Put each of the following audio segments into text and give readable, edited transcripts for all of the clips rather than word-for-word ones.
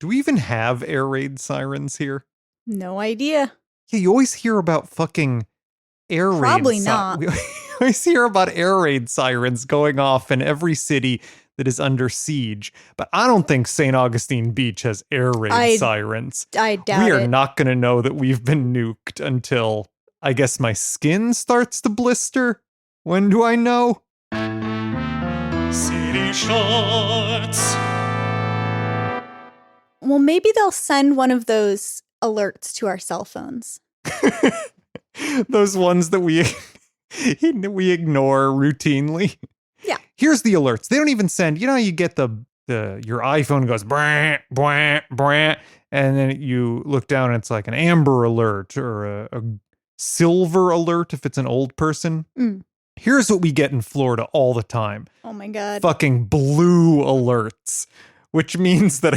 Do we even have air raid sirens here? No idea. Yeah, you always hear about fucking air raid Probably not. We always hear about air raid sirens going off in every city that is under siege. But I don't think St. Augustine Beach has air raid sirens. I doubt We are it. not going to know that we've been nuked until, I guess, my skin starts to blister. When do I know? Seedy Shorts. Well, maybe they'll send one of those alerts to our cell phones. Those ones that we ignore routinely. Yeah. Here's the alerts. They don't even send, you know, you get your iPhone goes brant, brant, brant, and then you look down and it's like an amber alert or a silver alert if it's an old person. Here's what we get in Florida all the time. Oh my God. Fucking blue alerts, which means that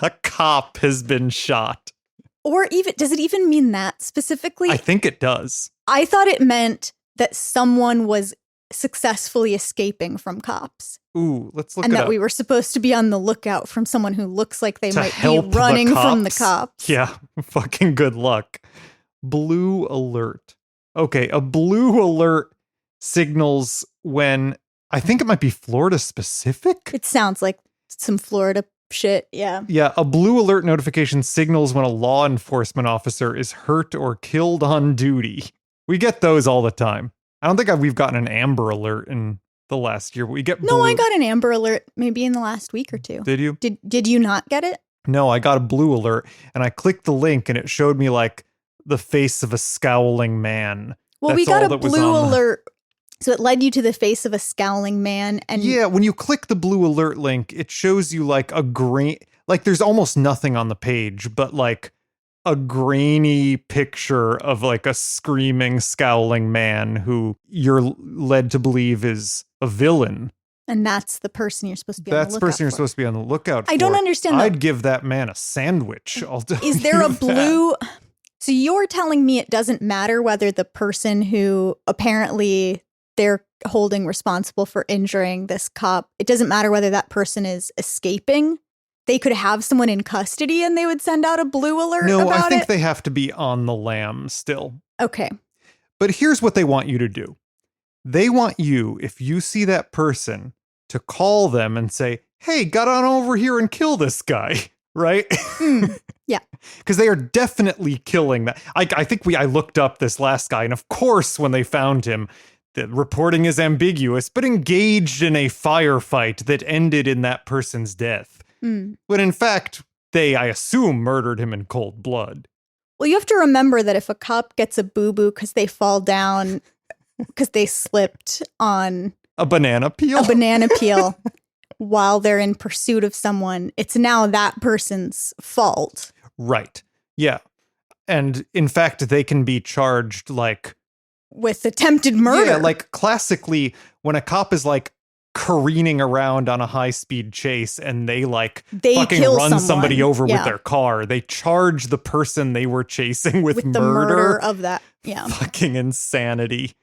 a cop has been shot. Or even, does it even mean that specifically? I think it does. I thought it meant that someone was successfully escaping from cops. Ooh, let's look and it that up. we were supposed to be on the lookout from someone who looks like they To might be help running the from the cops. cops. Yeah, fucking good luck. Blue alert. Okay, a blue alert signals when, I think it might be Florida specific. It sounds like some Florida shit, yeah. Yeah, a blue alert notification signals when a law enforcement officer is hurt or killed on duty. We get those all the time. I don't think we've gotten an amber alert in the last year, but we get blue. No, I got an amber alert maybe in the last week or two. Did you? Did you not get it? No, I got a blue alert, and I clicked the link, and it showed me, like, the face of a scowling man. Well, we got a blue alert, so it led you to the face of a scowling man. And yeah, when you click the blue alert link, it shows you, like, a grain... Like, there's almost nothing on the page, but, like, a grainy picture of, like, a screaming, scowling man who you're led to believe is a villain. And that's the person you're supposed to be on the lookout for. That's the person you're supposed to be on the lookout for. I don't understand that. I'd give that man a sandwich. Is there a blue... So you're telling me it doesn't matter whether the person who apparently they're holding responsible for injuring this cop, it doesn't matter whether that person is escaping? They could have someone in custody and they would send out a blue alert No, about I think it? they have to be on the lam still. Okay. But here's what they want you to do. They want you, if you see that person, to call them and say, hey, get on over here and kill this guy, right? Yeah. Because they are definitely killing that. I think I looked up this last guy, and of course, when they found him, the reporting is ambiguous, but engaged in a firefight that ended in that person's death. But in fact, they, I assume, murdered him in cold blood. Well, you have to remember that if a cop gets a boo-boo because they fall down because they slipped on A banana peel? a banana peel while they're in pursuit of someone, it's now that person's fault. Right. Yeah. And in fact, they can be charged like... With attempted murder. Yeah, like classically, when a cop is like careening around on a high-speed chase and they fucking kill run somebody someone. over Yeah. with their car, they charge the person they were chasing with the murder of that. Yeah. Fucking insanity.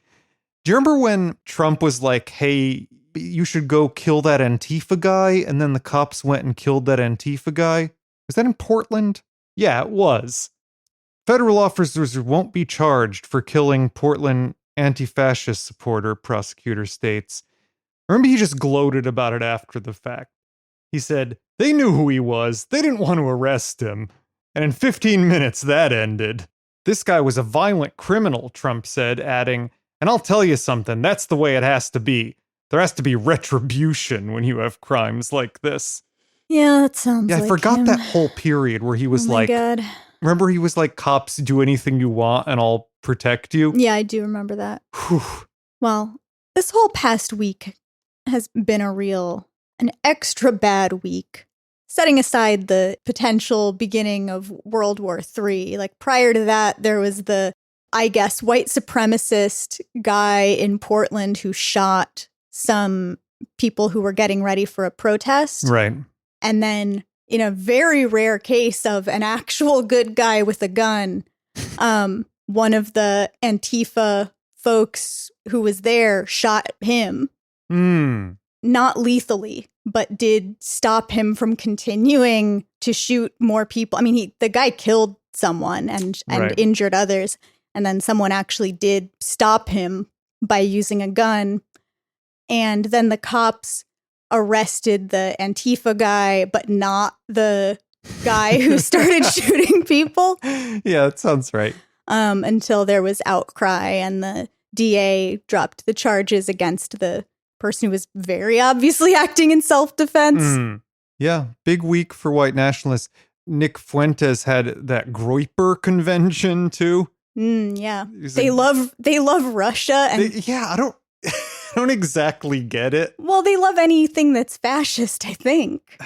Do you remember when Trump was like, hey, you should go kill that Antifa guy? And then the cops went and killed that Antifa guy? Was that in Portland? Yeah, it was. Federal officers won't be charged for killing Portland anti-fascist supporter, prosecutor states. Remember, he just gloated about it after the fact. He said, they knew who he was. They didn't want to arrest him. And in 15 minutes, that ended. This guy was a violent criminal, Trump said, adding, and I'll tell you something, that's the way it has to be. There has to be retribution when you have crimes like this. Yeah, that sounds like I forgot him. that whole period where he was Oh my God. remember he was like, cops, do anything you want and I'll protect you? Yeah, I do remember that. Whew. Well, this whole past week has been an extra bad week. Setting aside the potential beginning of World War III, like prior to that, there was the, I guess, white supremacist guy in Portland who shot some people who were getting ready for a protest. Right. And then in a very rare case of an actual good guy with a gun, one of the Antifa folks who was there shot him. Not lethally, but did stop him from continuing to shoot more people. I mean, the guy killed someone and Right. injured others. And then someone actually did stop him by using a gun. And then the cops arrested the Antifa guy, but not the guy who started shooting people. Yeah, that sounds right. Until there was outcry and the DA dropped the charges against the person who was very obviously acting in self-defense. Mm. Yeah, big week for white nationalists. Nick Fuentes had that Groyper convention too. Yeah, He's they love Russia, and I don't I don't exactly get it. well, they love anything that's fascist, I think,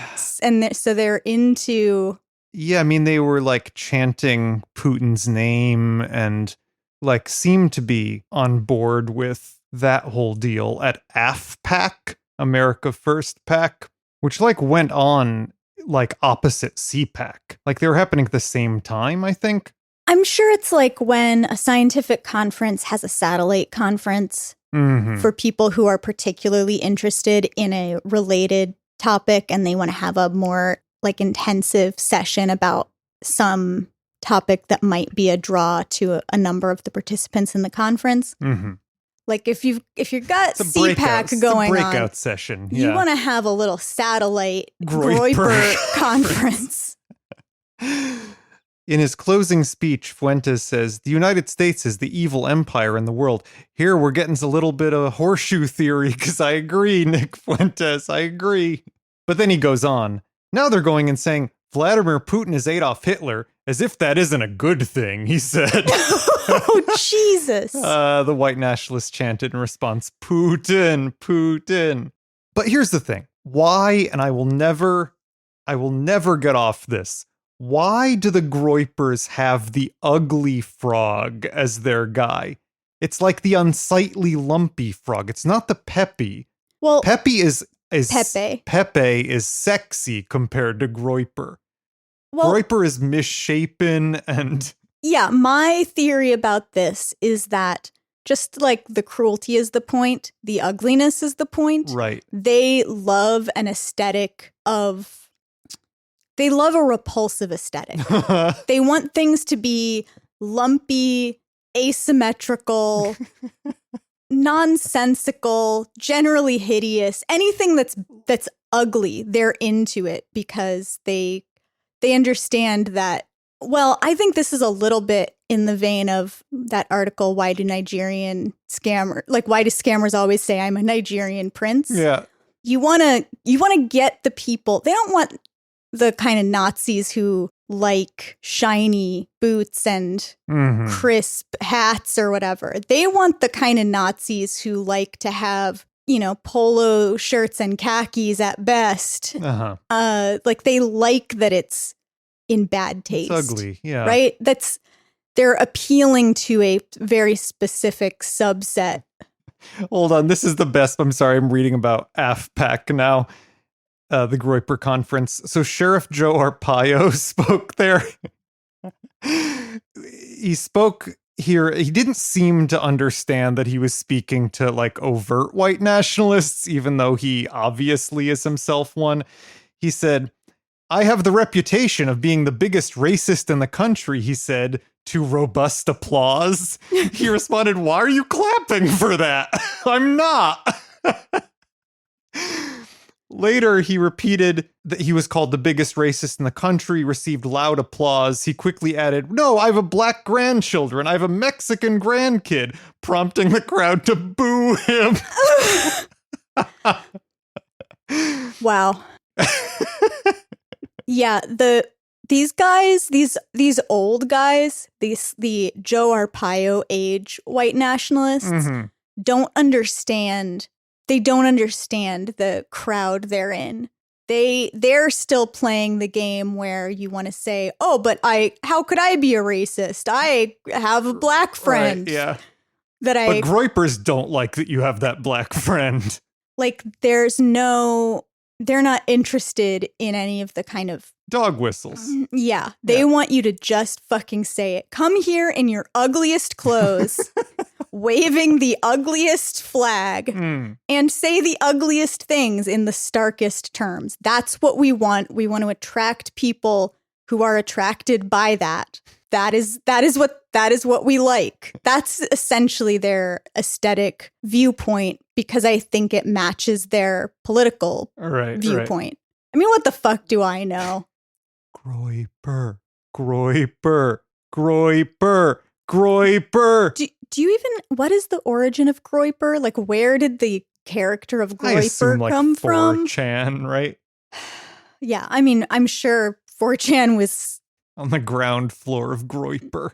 and so they're into. Yeah, I mean they were like chanting Putin's name and like seemed to be on board with that whole deal at AFPAC, America First PAC, which like went on like opposite CPAC. Like they were happening at the same time, I think. I'm sure it's like when a scientific conference has a satellite conference for people who are particularly interested in a related topic and they want to have a more like intensive session about some topic that might be a draw to a number of the participants in the conference. Like if you've got CPAC going on, breakout session. you Yeah. want to have a little satellite Groyper conference. In his closing speech, Fuentes says, "The United States is the evil empire in the world." Here we're getting a little bit of horseshoe theory, because I agree, Nick Fuentes, I agree. But then he goes on. Now they're going and saying, Vladimir Putin is Adolf Hitler, as if that isn't a good thing, he said. Oh, Jesus. The white nationalists chanted in response, Putin, Putin. But here's the thing. Why, and I will never get off this. Why do the Groypers have the ugly frog as their guy? It's like the unsightly lumpy frog. It's not the Pepe. Well, Pepe is Pepe. Pepe is sexy compared to Groyper. well, Groyper is misshapen and yeah, my theory about this is that just like the cruelty is the point, the ugliness is the point. right. They love an aesthetic of. They love a repulsive aesthetic. They want things to be lumpy, asymmetrical, nonsensical, generally hideous. Anything that's ugly, they're into it because they understand that. Well, I think this is a little bit in the vein of that article, why do scammers always say I'm a Nigerian prince? Yeah. You want to get the people. They don't want the kind of Nazis who like shiny boots and crisp hats or whatever. They want the kind of Nazis who like to have, polo shirts and khakis at best. Like they like that it's in bad taste. It's ugly. Yeah. Right? They're appealing to a very specific subset. Hold on. This is the best. I'm sorry. I'm reading about AFPAC now. The Groyper conference. So Sheriff Joe Arpaio spoke there. He spoke here. He didn't seem to understand that he was speaking to like overt white nationalists, even though he obviously is himself one. He said, "I have the reputation of being the biggest racist in the country," he said, to robust applause. He responded, "Why are you clapping for that? I'm not." Later, he repeated that he was called the biggest racist in the country, received loud applause. He quickly added, "No, I have a black grandchildren. I have a Mexican grandkid," prompting the crowd to boo him. Wow. Yeah, these guys, these old guys, the Joe Arpaio age white nationalists don't understand. They don't understand the crowd they're in. They're still playing the game where you want to say, "Oh, but how could I be a racist? I have a black friend." Right, yeah. But Groypers don't like that you have that black friend. Like they're not interested in any of the kind of dog whistles. Yeah, they want you to just fucking say it. Come here in your ugliest clothes. waving the ugliest flag Mm. and say the ugliest things in the starkest terms. That's what we want. We want to attract people who are attracted by that. That is what we like. That's essentially their aesthetic viewpoint because I think it matches their political viewpoint. I mean, what the fuck do I know? Groyper, Groyper, Groyper, Groyper. Do you even, what is the origin of Groyper? Like, where did the character of I assume Groyper like come from? 4chan, right? Yeah, I mean, I'm sure 4chan was... On the ground floor of Groyper.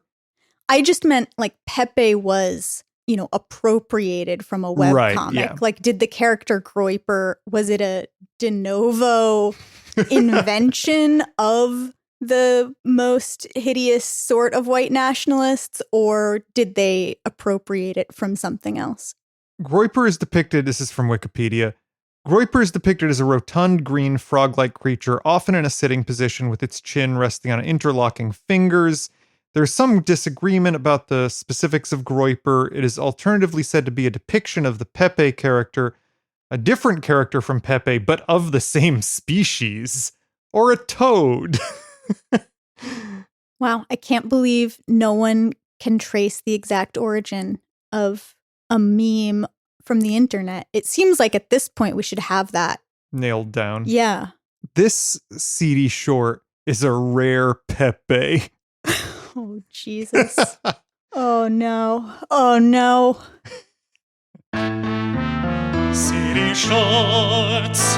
I just meant like Pepe was, appropriated from a webcomic. Yeah. Like, did the character Groyper, was it a de novo invention of the most hideous sort of white nationalists, or did they appropriate it from something else? Groyper is depicted, this is from Wikipedia, Groyper is depicted as a rotund green frog-like creature, often in a sitting position with its chin resting on interlocking fingers. There's some disagreement about the specifics of Groyper. It is alternatively said to be a depiction of the Pepe character, a different character from Pepe, but of the same species, or a toad. Wow, I can't believe no one can trace the exact origin of a meme from the internet. It seems like at this point we should have that Nailed down. Yeah. This seedy short is a rare Pepe. Oh, Jesus. Oh, no. Oh, no. Seedy Shorts.